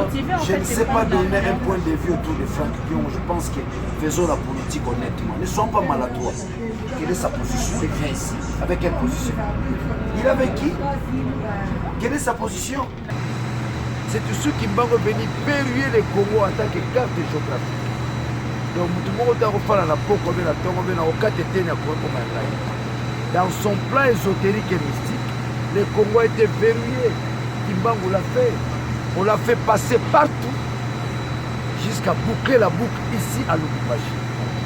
motiver en je fait ne sais pas donner un point de vue autour de Franck Guillaume. Je pense que faisons la politique honnêtement. Ne soyons pas maladroits. Quelle est sa position? Il vient ici avec quelle position? Il est avec qui? Quelle est sa position? C'est tout ceux qui m'ont venu verrouiller le Congo en tant que carte géographique. Donc, dans son plan ésotérique et mystique, le Congo a été verrouillé. Kimbangu l'a fait. On l'a fait passer partout jusqu'à boucler la boucle ici à Lubumbashi.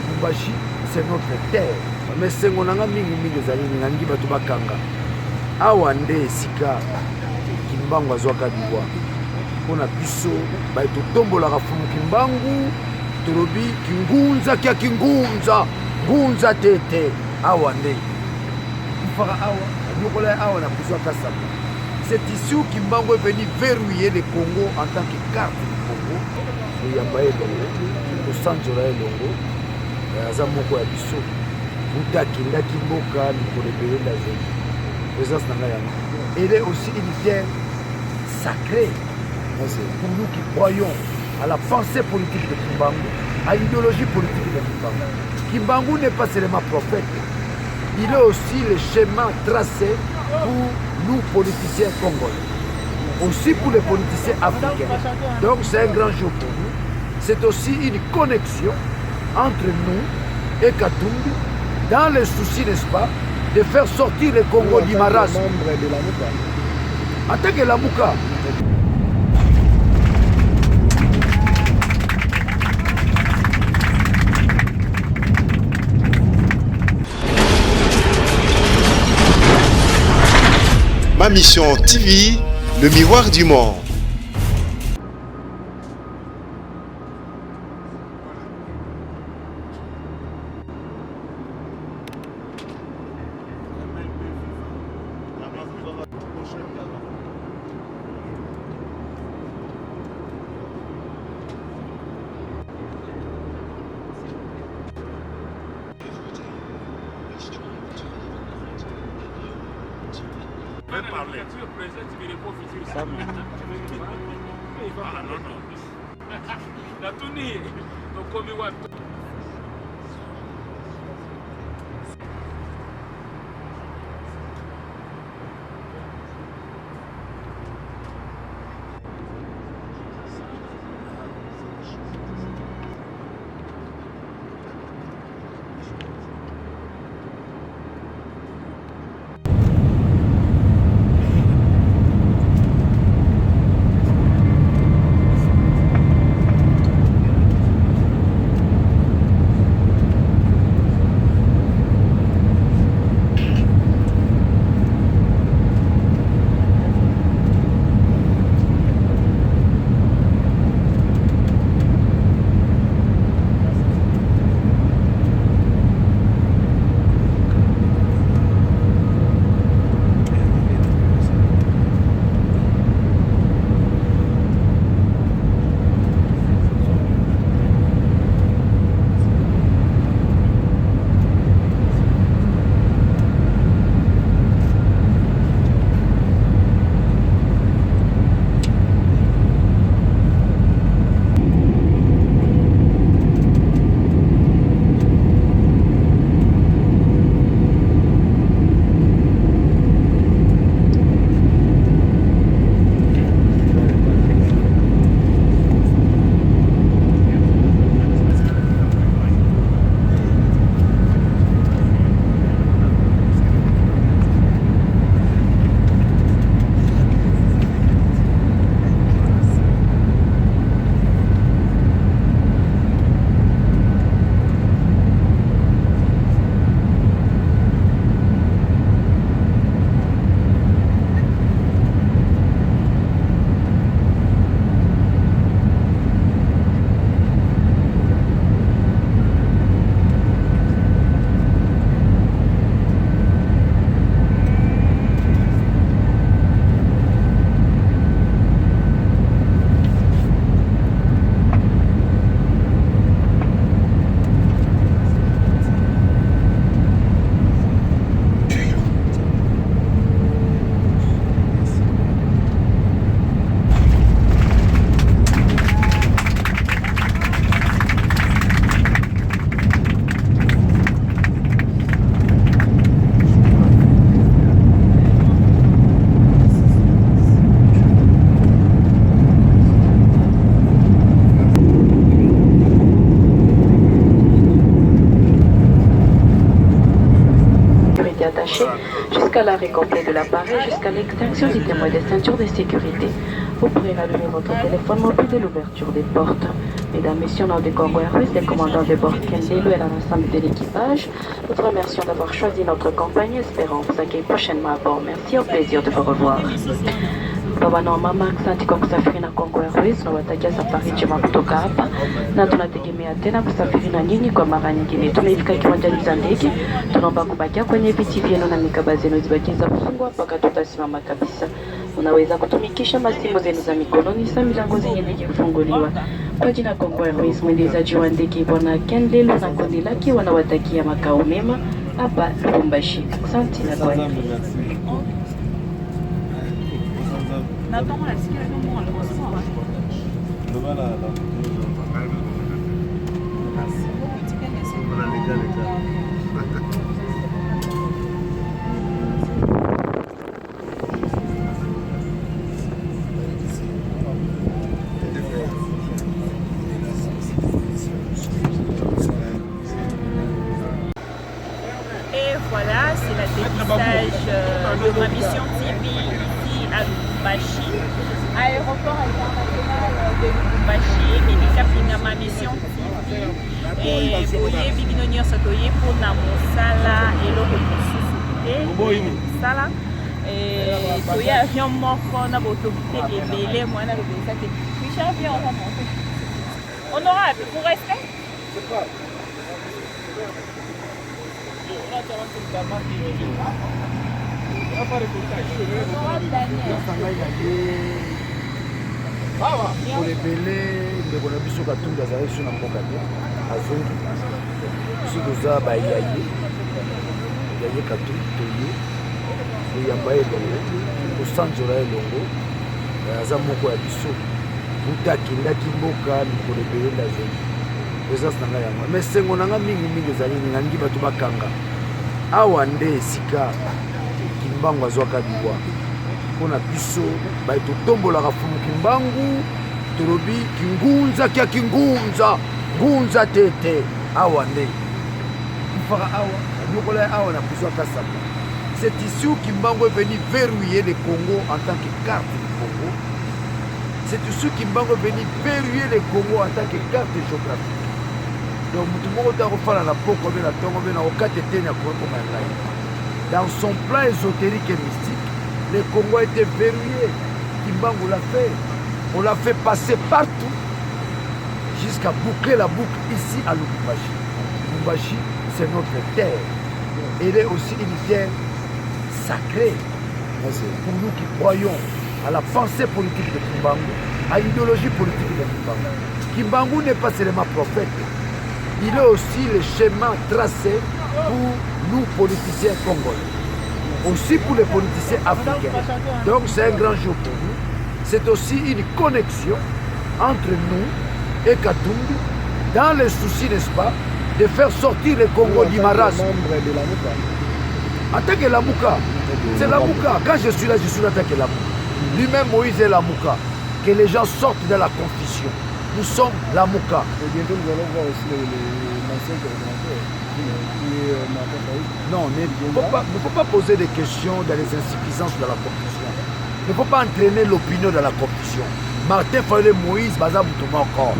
Lubumbashi, c'est notre terre. Mais c'est mon ami mingi zali ngangi batu bakanga. Awande sika Kimbangu azwaka biwa. Pona biso ba to tombola ka fumu Kimbangu, tolobi kingunza kya kingunza, ngunza tete awande. Fara awa, yokola awa na bizwa kasaba. C'est ici où Kimbangu est venu verrouiller le Congo en tant que carte du Congo. Il y a pas Longo, au centre de Longo, Azamoko Abisso, Bouta Kinda Kimboka, pour les pays de la zone. Présence Nangayama. Elle est aussi une terre sacrée. Pour nous qui croyons à la pensée politique de Kimbangu, à l'idéologie politique de Kimbangu. Kimbangu n'est pas seulement prophète. Il est aussi le schéma tracé pour nous politiciens congolais, aussi pour les politiciens africains. Donc c'est un grand jour pour nous. C'est aussi une connexion entre nous et Katumbi dans le souci, n'est-ce pas, de faire sortir le Congo du marasme. En tant que Lamouka. Ma mission TV, le miroir du monde. Parler. Ah non, non. La tournée. Donc, comme il jusqu'à l'arrêt complet de l'appareil, jusqu'à l'extinction du témoin des ceintures de sécurité. Vous pourrez rallumer votre téléphone mobile dès l'ouverture des portes. Mesdames, Messieurs, nom de Congo Airways, les commandants de bord Kendelo et l'ensemble de l'équipage, nous vous remercions d'avoir choisi notre compagnie. Espérons vous accueillir prochainement à bord. Merci, au plaisir de vous revoir. Baba na mama, asante kwa kusafiri na Congo Airways. Tunawatakia safari njema kutoka hapa na tunategemea tena kusafiri na nyinyi kwa mara nyingine. Tumefika kiwanjani cha ndege, tunaomba kubakia kwenye viti vyenu na mikaba zenu zibaki za kufungwa mpaka tutasimama kabisa. Unaweza kutumikisha masimu zenu za mikononi saa milango zenye kufunguliwa. Kwa jina Congo Airways, mwendezaji wa ndege Bwana Kendelo na kundi lake wanawatakia makao mema hapa Lubumbashi. Asante na kwaheri. Et voilà, c'est la dépistage de ma mission TV ici à Lubumbashi, aéroport international de Lubumbashi, et ma mission TV. Et boye bibino nyonso toye mpona mosala eloko mosusu te sala toye avion moko na baautorité ebele mwana lobelisa te Richard avion on va monter. Honorable, vous restez? Pour ebele ndeko na biso katumbi azali biso na mboka te azongi biso toza bayaye yaye katumbi toye koyamba elongo kosanzola elongo aza moko ya biso buta akendaki mboka mikolo ebele nde azongi présence na ngai yango mais sengo na nga mingimingi ezali nangi bato bakanga awa nde esika kimbangu azwaka liwa mpona biso bai totombolaka fumu kimbangu tolobi kingunza kia kingunza ngunza tete awa nde ifaka awa nyokola ya awa na biso akasaka c'est ici où Kimbangu est venu verrouiller le Congo en tant que carte du Congo. C'est ici où Kimbangu est venu verrouiller le Congo en tant que carte géographique. Donc tout le monde a refait la peau comme la tombe, on a au dans son plan ésotérique et mystique, le Congo a été verrouillé. Kimbangu l'a fait. On l'a fait passer partout jusqu'à boucler la boucle ici à Lubumbashi. Lubumbashi, c'est notre terre. Elle est aussi une terre sacrée pour nous qui croyons à la pensée politique de Kimbangu, à l'idéologie politique de Kimbangu. Kimbangu n'est pas seulement prophète, il est aussi le schéma tracé pour nous politiciens congolais, aussi pour les politiciens africains. Donc c'est un grand jour pour nous. C'est aussi une connexion entre nous et Katumbi dans le souci, n'est-ce pas, de faire sortir le Congo du marasme. En tant que Lamouka, c'est Lamouka. Quand je suis là en tant que Lamouka. Lui-même, Moïse est Lamouka. Que les gens sortent de la confusion. Nous sommes Lamouka. Et bientôt, nous allons voir aussi l'ancien coordinateur. Non, il ne faut pas poser des questions dans les insuffisances de la confusion. Il ne faut pas entraîner l'opinion dans la confusion. Martin Fayol et Moïse, Bazaboutouma encore.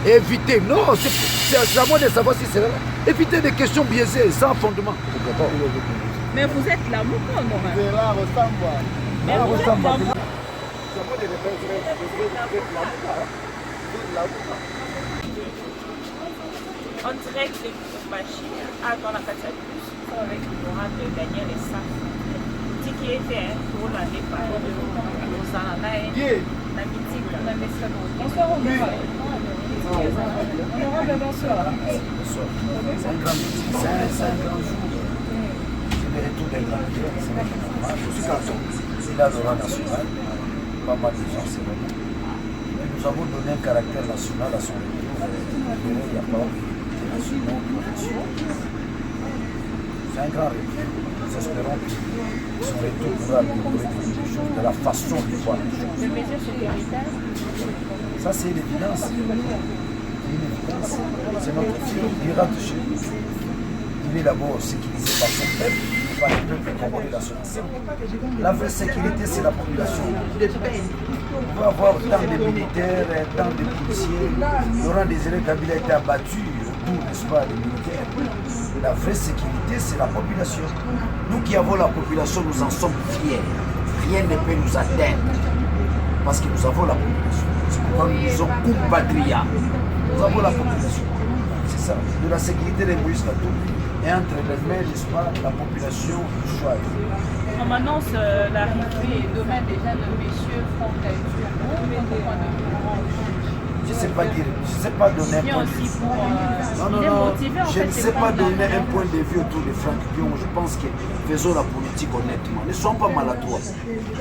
Éviter, non, c'est à moi de savoir si c'est vrai. Éviter des questions biaisées, sans fondement. Mais vous êtes Lamouka, non? Vous êtes là, ressemble. Mais vous êtes Lamouka. En direct de Lubumbashi, dans la Katabus, avec l'honorable Daniel Essa. Qui était pour l'année par bonsoir, bonsoir. C'est un grand jour. C'est le retour d'un grand cœur. Je suis garçon. C'est là l'aura national. Pas mal de gens, c'est vrai. Nous avons donné un caractère national à son retour. Il n'y a pas de national. C'est un grand retour. Nous espérons que son retour pourra améliorer quelque chose de la façon de voir les choses. Les mesures sécuritaires. Ça, c'est une évidence. C'est notre fille, il ira de chez nous. Il est d'abord sécurisé par son peuple. pas, le peuple congolais dans son ensemble. La vraie sécurité, c'est la population. On va avoir tant de militaires, tant de policiers. Laurent Désiré Kabila a été abattu, d'où, n'est-ce pas, les militaires. La vraie sécurité, c'est la population. Nous qui avons la population, nous en sommes fiers. Rien ne peut nous atteindre. Parce que nous avons la population. C'est pourquoi nous disons Kumpatria. Nous avons la population. C'est ça. De la sécurité de Moïse Katumbi. Et entre les mains, n'est-ce pas, la population choisit. On annonce l'arrivée demain déjà de M. Franck Je ne sais pas dire, je ne sais pas donner un point de vue. Non, je ne sais pas donner un point de vue autour de Franck Dion. Je pense que faisons la politique honnêtement. Ne soyons pas maladroits.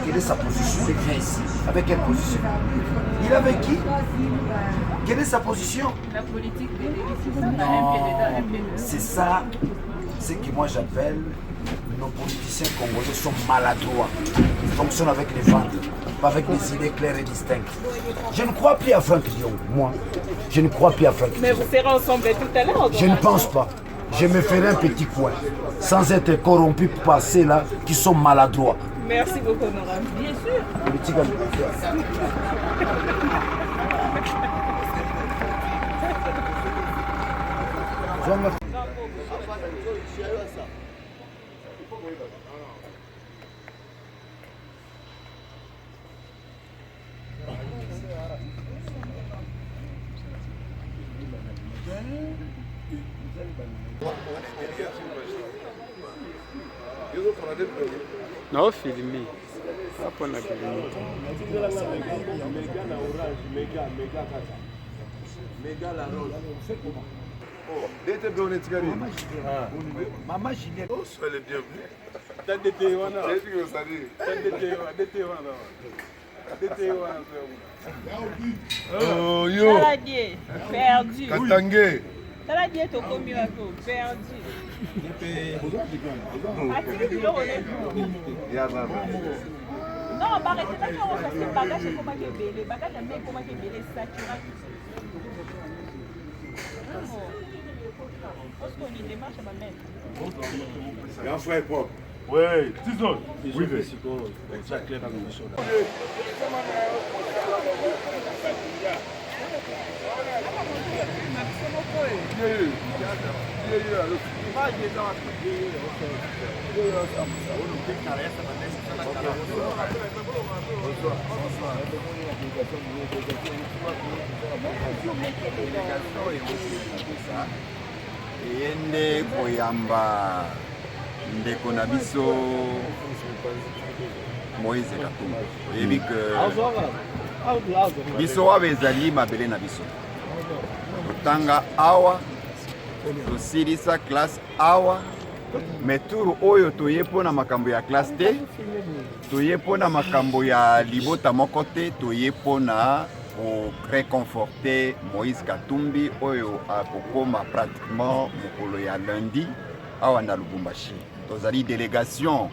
Quelle est sa position? Il vient ici. Avec quelle position? Il est avec qui? Quelle est sa position? La politique des Non, c'est ça, ce que moi j'appelle nos politiciens congolais sont maladroits. Ils fonctionnent avec les ventres, pas avec des idées claires et distinctes. Je ne crois plus à Franck Dion, moi. Je ne crois plus à Franck Dion. Mais vous serez ensemble tout à l'heure. Je ne pense pas. Je me ferai un petit coin, sans être corrompu par ceux-là qui sont maladroits. Merci beaucoup, honorable. Bien sûr. Politique Non, filmé. Hapo na filmé. Maman Juliette. Soyez les bienvenus. Oh, yo. Saladier, perdu. Katangé. Saladier, tu as commis un peu, perdu. Non, arrêtez pas de faire les bagages comme les bagages mais comment les saturés. Parce qu'on y démarche à ma mère. Grand frère propre. Oui, 10 ans. Oui, c'est clair dans l'émission. Yende koyamba ndeko na biso Moïse Katumbi oyebi ke biso wa bezali mabele na biso totanga awa tosilisa classe awa me turu oyo toye mpona makambo ya classe te toye mpona makambo ya libota moko te toye mpona réconforter Moïse Katumbi oyo akokoma pratiquement mokolo ya lundi awa na Lubumbashi. Tozali délégation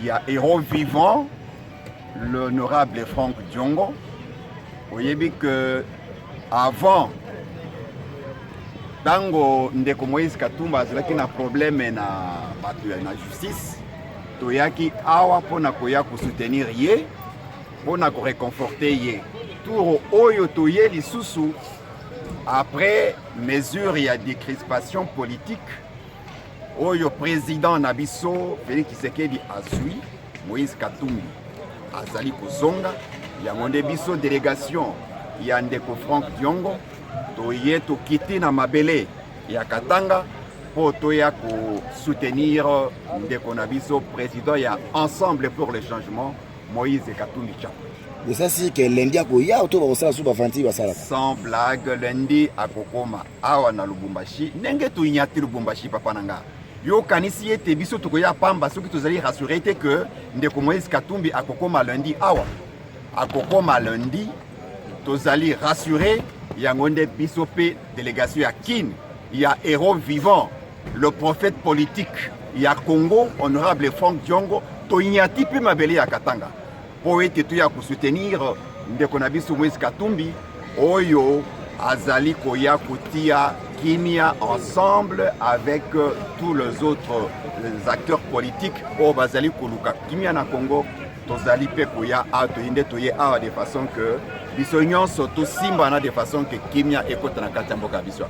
ya héros vivant l'honorable Franck Diongo. Oyebi que avant tango ndeko Moïse Katumbi azalaki na problème na bato na justice toyaki awa pona koya ko soutenir ye pona ko réconforter ye. Tour oyo toye lisusu après mesure ya décrispation politique oyo président Nabiso Félix Tshisekedi azui Moïse Katumbi azali kozonga yango nde biso délégation ya ndeko Franck Diongo toye tokiti na mabele ya Katanga po toya ko soutenir ndeko Nabiso président ya Ensemble pour le changement Moïse Katumbi Tchapa. Et ça c'est que lundi akoya autour de ça sous bafanti basala. Sans blague lundi akokoma awa na Lubumbashi ndenge tuinyati Lubumbashi papa nanga. Yo kanisi ete biso tokoya pamba soki tozali rassurer te que ndeko Moïse Katumbi akokoma lundi awa. Akokoma lundi tozali rassurer yango nde biso pe délégation ya Kin ya héros vivant le prophète politique ya Congo honorable Franck Diongo toinyati pe mabele ya Katanga. Po ete toya ko soutenir ndeko na biso Moïse Katumbi oyo azali koya kotia Kimia ensemble avec tous les autres acteurs politiques au Bazali Koluka. Kimia na Congo, tozali pe koya a toyinde toye a de façon que biso nyonso to simba na de façon que Kimia ekota na kati ya mboka biso.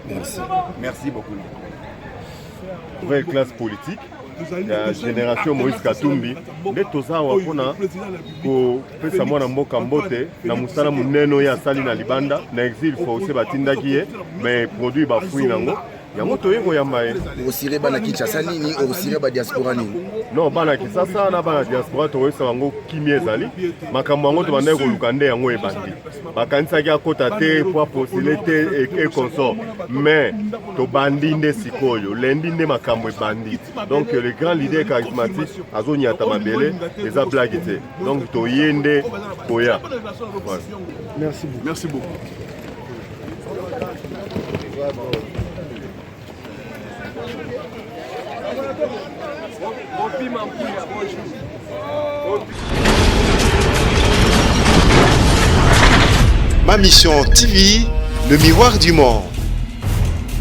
Merci. Merci beaucoup. Vraie classe politique. La génération Moïse Katumbi nde tozawa mpona kopesa mwana mboka mbote na mosala monene ya asali na libanda na exil forcé batindaki ye mais produit bafui nango yango toye koyamba ye okosire bana Kinshasa nini okosire badiaspora nini non bana Kinshasa na bana diaspora toyesa bango kimia ezali makambo yango tobandaki koluka nde yango ebandi bakanisaki akota te po apostule te e consort mais tobandi nde sikoyo lendi nde makambo ebandi donc le grand leader charismatique azoniata mabele eza blague te donc toye nde koya merci beaucoup. Merci beaucoup. Ma mission TV, le miroir du monde.